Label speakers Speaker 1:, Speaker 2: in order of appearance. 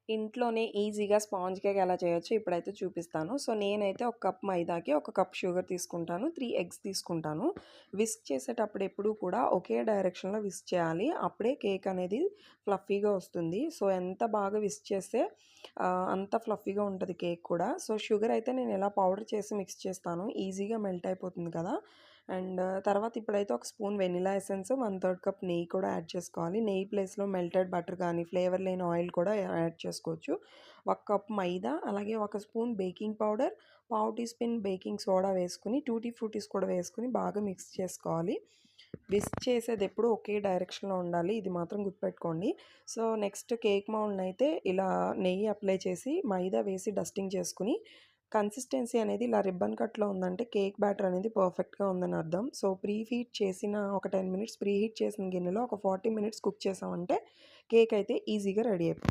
Speaker 1: ఇంట్లోనే ఈజీగా sponge cake ఎలా చేయొచ్చో ఇప్పుడైతే చూపిస్తాను. సో, నేనైతే ఒక కప్ మైదాకి ఒక కప్ షుగర్ తీసుకుంటాను. 3 ఎగ్స్ తీసుకుంటాను. విస్క్ చేసేటప్పుడు ఎప్పుడూ కూడా ఒకే డైరెక్షన్‌లో విస్క్ చేయాలి. అప్పుడే కేక్ అనేది ఫ్లఫీగా వస్తుంది. సో, ఎంత బాగా విస్క్ చేస్తే అంత ఫ్లఫీగా ఉంటది కేక్ కూడా. సో, షుగర్ అయితే నేను ఇలా పౌడర్ చేసి మిక్స్ చేస్తాను. ఈజీగా మెల్ట్ అయిపోతుంది కదా! అండ్ తర్వాత ఇప్పుడైతే ఒక స్పూన్ వెనిల్లా ఎసెన్స్, 1/3 కప్ నెయ్యి కూడా యాడ్ చేసుకోవాలి. నెయ్యి ప్లేస్‌లో మెల్టెడ్ బటర్ కానీ, ఫ్లేవర్ లేని ఆయిల్ కూడా యాడ్ చేసుకోవచ్చు. ఒక కప్ మైదా, అలాగే ఒక స్పూన్ బేకింగ్ పౌడర్, పావు టీ స్పూన్ బేకింగ్ సోడా వేసుకొని, టూటీ ఫ్రూటీస్ కూడా వేసుకొని బాగా మిక్స్ చేసుకోవాలి. విస్క్ చేసేది ఎప్పుడు ఒకే డైరెక్షన్‌లో ఉండాలి. ఇది మాత్రం గుర్తుపెట్టుకోండి. సో, నెక్స్ట్ కేక్ మౌల్డ్‌నయితే ఇలా నెయ్యి అప్లై చేసి, మైదా వేసి డస్టింగ్ చేసుకొని, కన్సిస్టెన్సీ అనేది ఇలా రిబ్బన్ కట్‌లో ఉందంటే కేక్ బ్యాటర్ అనేది పర్ఫెక్ట్‌గా ఉందని అర్థం. సో, ప్రీహీట్ చేసిన ఒక 10 మినిట్స్ ప్రీహీట్ చేసిన గిన్నెలో ఒక 40 మినిట్స్ కుక్ చేసామంటే కేక్ అయితే ఈజీగా రెడీ అయిపోతుంది.